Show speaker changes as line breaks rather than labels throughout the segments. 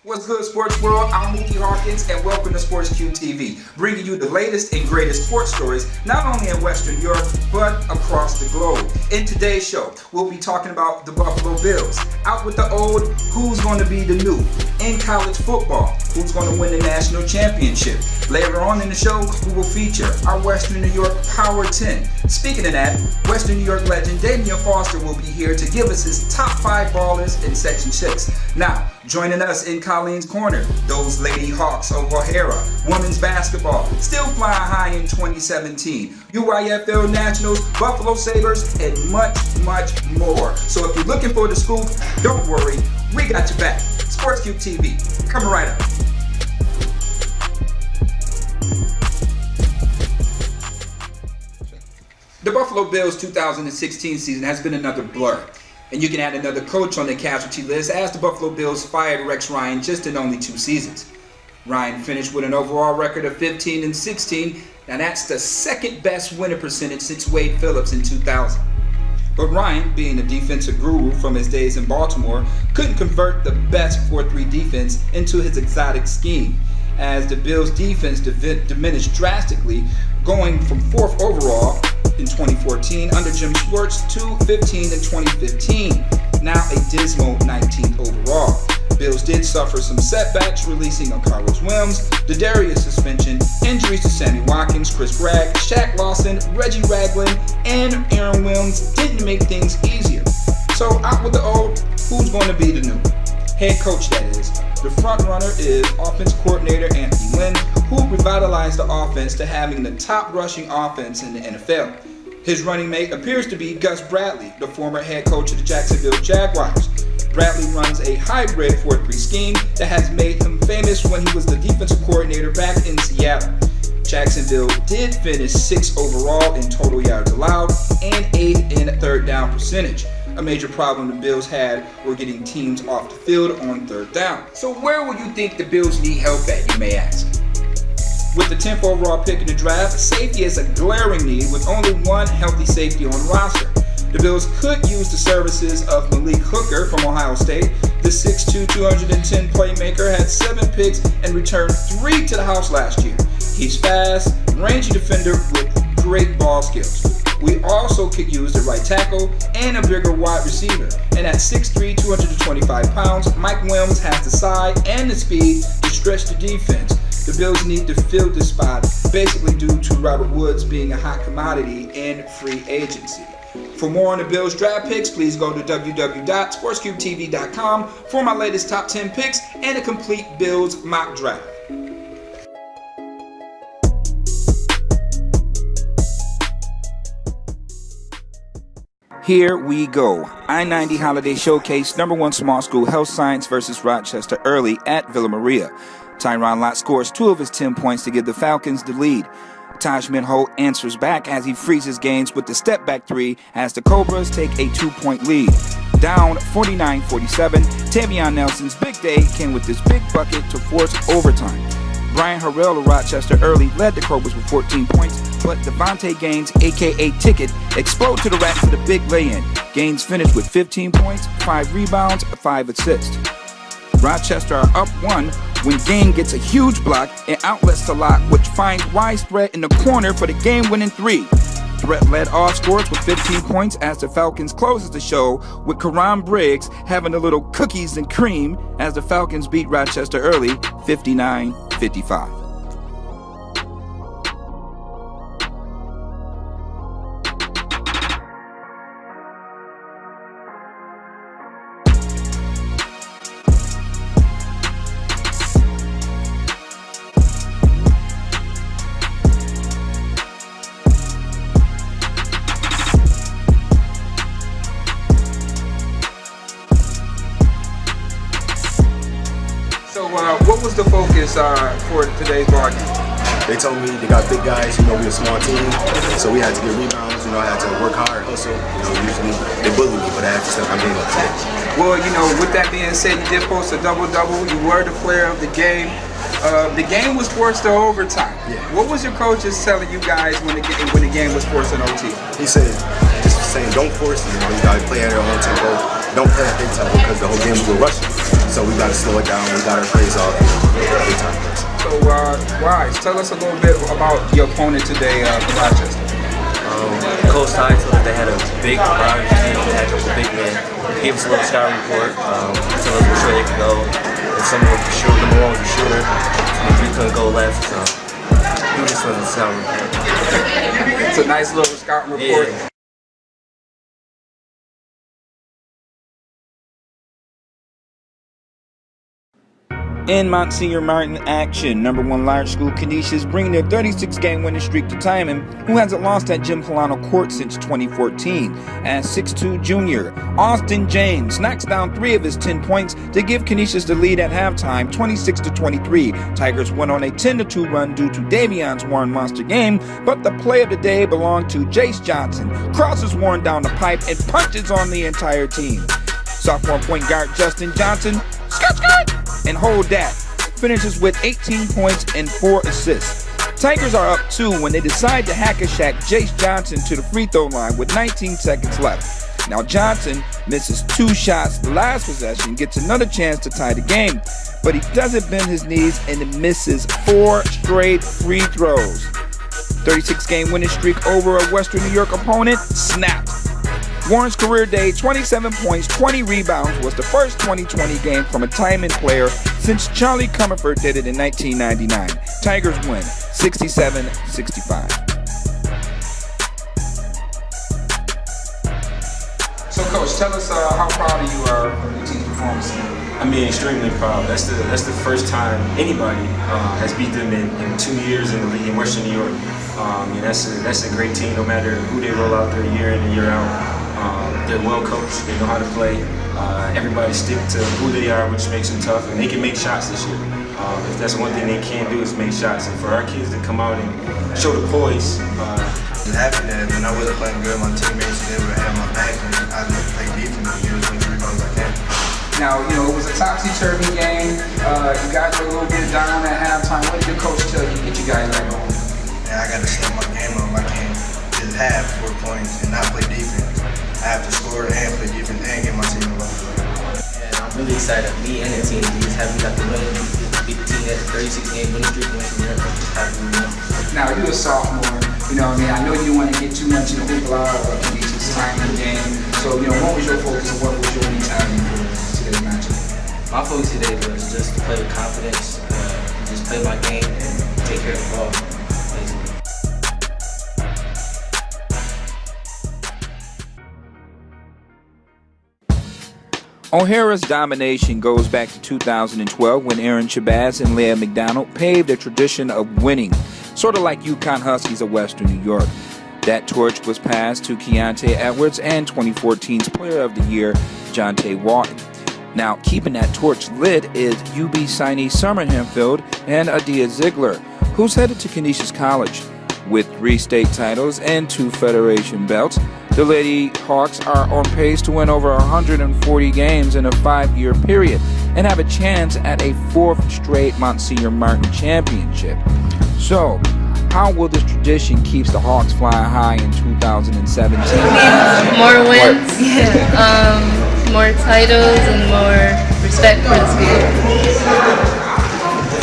What's good, sports world? I'm Muki Hawkins, and welcome to SportsQube TV, bringing you the latest and greatest sports stories, not only in Western Europe, but across the globe. In today's show, we'll be talking about the Buffalo Bills. Out with the old, who's going to be the new? In college football, who's going to win the national championship? Later on in the show, we will feature our Western New York Power 10. Speaking of that, Western New York legend Damian Foster will be here to give us his top 5 ballers in Section 6. Now, joining us in Colleen's Corner, those Lady Hawks of O'Hara, women's basketball, still flying high in 2017, UYFL Nationals, Buffalo Sabres, and much, much more. So if you're looking for the scoop, don't worry, we got your back. SportsQube TV, coming right up. The Buffalo Bills 2016 season has been another blur, and you can add another coach on the casualty list as the Buffalo Bills fired Rex Ryan just in only 2 seasons. Ryan finished with an overall record of 15-16. Now that's the second best winner percentage since Wade Phillips in 2000. But Ryan, being a defensive guru from his days in Baltimore, couldn't convert the best 4-3 defense into his exotic scheme, as the Bills' defense diminished drastically, going from 4th overall in 2014 under Jim Schwartz to 15th in 2015, now a dismal 19th overall. Bills did suffer some setbacks, releasing on Carlos Williams, the Darius suspension, injuries to Sammy Watkins, Chris Bragg, Shaq Lawson, Reggie Ragland, and Aaron Williams didn't make things easier. So out with the old, who's going to be the new? Head coach, that is. The front runner is offense coordinator Anthony Lynn, who revitalized the offense to having the top rushing offense in the NFL. His running mate appears to be Gus Bradley, the former head coach of the Jacksonville Jaguars. Bradley runs a hybrid 4-3 scheme that has made him famous when he was the defensive coordinator back in Seattle. Jacksonville did finish 6th overall in total yards allowed and 8th in third down percentage. A major problem the Bills had were getting teams off the field on third down. So where will you think the Bills need help at, you may ask? With the 10th overall pick in the draft, safety is a glaring need with only one healthy safety on the roster. The Bills could use the services of Malik Hooker from Ohio State. The 6'2", 210 playmaker had 7 picks and returned 3 to the house last year. He's fast, rangy defender with great ball skills. We also could use the right tackle and a bigger wide receiver. And at 6'3", 225 pounds, Mike Williams has the size and the speed to stretch the defense. The Bills need to fill this spot, basically due to Robert Woods being a hot commodity in free agency. For more on the Bills draft picks, please go to www.sportsqubetv.com for my latest top 10 picks and a complete Bills mock draft. Here we go. I-90 Holiday Showcase, #1 small school health science versus Rochester Early at Villa Maria. Tyron Lott scores 2 of his 10 points to give the Falcons the lead. Taj Minho answers back as he freezes games with the step-back 3 as the Cobras take a 2-point lead. Down 49-47, Tavion Nelson's big day came with this big bucket to force overtime. Brian Harrell of Rochester Early led the Cobras with 14 points, but Devontae Gaines, a.k.a. Ticket, exploded to the rack for the big lay-in. Gaines finished with 15 points, 5 rebounds, 5 assists. Rochester are up 1 when Gain gets a huge block and outlets to Locke, which finds widespread in the corner for the game-winning 3. Brett led all scorers with 15 points as the Falcons closes the show with Karan Briggs having a little cookies and cream as the Falcons beat Rochester Early 59-55. What was the focus for today's ball game?
They told me they got big guys, we're a small team, so we had to get rebounds, I had to work hard, hustle. Usually they bully me, but I had to step my game up today.
Well, with that being said, you did post a double-double. You were the player of the game. The game was forced to overtime.
Yeah.
What was your coaches telling you guys when the game was forced in OT?
He said, just saying, don't force it. You gotta play at your own tempo. Don't play at their tempo because the whole game we were rushing. So we got to slow it down. We got to praise off. Big time praise.
So, Wise, tell us a little bit about your opponent today from Rochester.
Coach Ty told us they had a big Raptors team, they had a couple big men. He gave us a little scout report, told us where sure they could go. And some of them for sure, number one was a shooter, some of them couldn't go left, so he was just a scout report.
It's a nice little scout report.
Yeah.
In Monsignor Martin action, number 1 large school Canisius bringing their 36-game winning streak to Timon, who hasn't lost at Jim Polano Court since 2014. As 6'2 junior, Austin James knocks down 3 of his 10 points to give Canisius the lead at halftime, 26-23. Tigers went on a 10-2 run due to Davion's Warren monster game, but the play of the day belonged to Jace Johnson. Crosses Warren down the pipe and punches on the entire team. Sophomore point guard Justin Johnson, and hold that, finishes with 18 points and 4 assists. Tigers are up 2 when they decide to hack-a-shack Jace Johnson to the free throw line with 19 seconds left. Now Johnson misses 2 shots the last possession, gets another chance to tie the game, but he doesn't bend his knees and misses 4 straight free throws. 36-game winning streak over a Western New York opponent snapped. Warren's career day, 27 points, 20 rebounds, was the first 2020 game from a Timon player since Charlie Comerford did it in 1999. Tigers win 67-65. So, Coach, tell us how proud you are of your team's performance.
I mean, extremely proud. That's the first time anybody has beat them in 2 years in the league in Western New York. And that's a great team, no matter who they roll out there year in and year out. They're well coached, they know how to play. Everybody stick to who they are, which makes them tough, and they can make shots this year. If that's one thing they can't do is make shots. And for our kids to come out and show the poise.
I'm happy that when I wasn't playing good, my teammates were able to have my back, and I just played defense and get as many rebounds as I can.
Now, you know, it was a topsy-turvy game. You guys were a little bit down at halftime. What did your coach tell you to get you guys back home?
And I got to step my game up. I can't just have 4 points and not play defense. I have to score and play defense and get my team involved.
And I'm really excited. Me and the team, we just happy we got the win. Beat the team at 36-game winning streak.
Now, you're a sophomore. You know what I mean? I know you don't want to get too much in the hoopla or Canisius time in the game. So, you know, what was your focus and what was your mentality for today's matchup?
My focus today was just to play with confidence, just play my game and take care of the ball.
O'Hara's domination goes back to 2012 when Aaron Shabazz and Leah McDonald paved a tradition of winning, sort of like UConn Huskies of Western New York. That torch was passed to Keontae Edwards and 2014's Player of the Year, Jonte Walton. Now, keeping that torch lit is UB signee Summer Hempfield and Adia Ziegler, who's headed to Canisius College. With 3 state titles and 2 Federation belts, the Lady Hawks are on pace to win over 140 games in a 5-year period and have a chance at a 4th straight Monsignor Martin championship. So, how will this tradition keep the Hawks flying high in 2017?
More wins, more titles, and more respect for the school.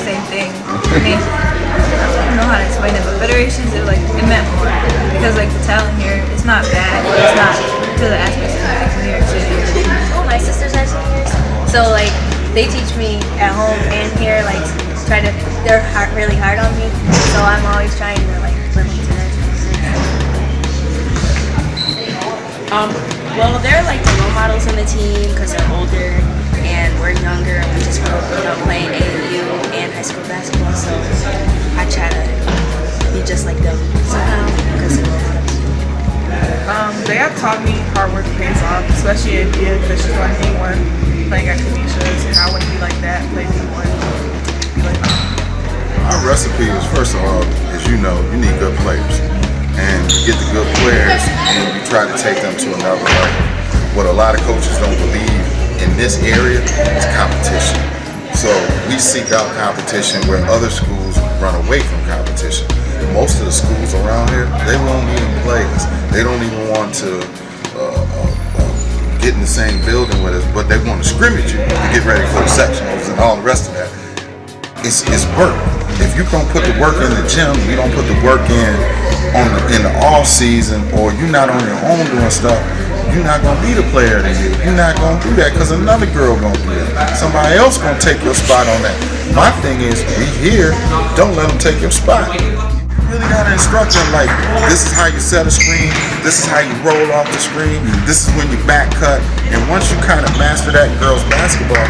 Same thing. I mean, I don't know how to explain it, but federations, it meant more. Because the talent here, it's not bad, but it's not to the aspects of New York City.
My sisters are seniors, so they teach me at home and here, they're really hard on me, so I'm always trying to listen to them. Well, they're the role models in the team because they're older and we're younger and we just grew up playing AAU and high school basketball, so I try to be just like them somehow because they're role models.
They have taught me hard work pays off, especially in being officials on D1, playing at Canisius, and I wouldn't be like that, play D1, be like that.
Our recipe is, first of all, as you know, you need good players. And you get the good players and you try to take them to another level. What a lot of coaches don't believe in this area is competition. So we seek out competition where other schools run away from competition. Most of the schools around here, they won't even play us. They don't even want to get in the same building with us, but they want to scrimmage you to get ready for the sectionals and all the rest of that. It's work. If you don't put the work in the gym, you don't put the work in the off season, or you're not on your own doing stuff, you're not gonna be the player of the year. You're not gonna do that because another girl gonna do that. Somebody else gonna take your spot on that. My thing is, we here, don't let them take your spot. You really gotta instruct them like, this is how you set a screen, this is how you roll off the screen, this is when you back cut, and once you kind of master that girls basketball,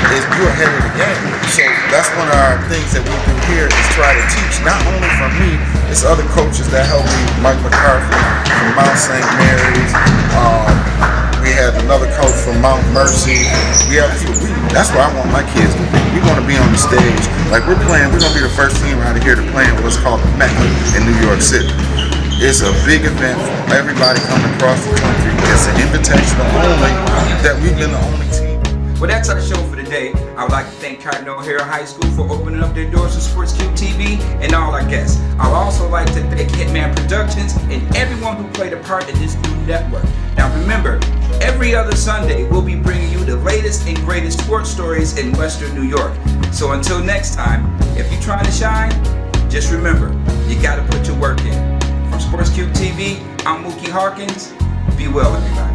you're ahead of the game. So that's one of our things that we do here is try to teach, not only from me, it's other coaches that help me, Mike McCarthy from Mount St. Mary's, we had another coach from Mount Mercy. That's where I want my kids to be. We want to be on the stage. Like we're going to be the first team out of here to play in what's called the Mecca in New York City. It's a big event for everybody coming across the country. It's an invitational only that we've been the only team.
Well, that's our show for today. I would like to thank Cardinal O'Hara High School for opening up their doors to SportsQube TV and all our guests. I would also like to thank Hitman Productions and everyone who played a part in this new network. Now remember, every other Sunday we'll be bringing you the latest and greatest sports stories in Western New York. So until next time, if you're trying to shine, just remember, you got to put your work in. From SportsQube TV, I'm Muki Hawkins. Be well, everybody.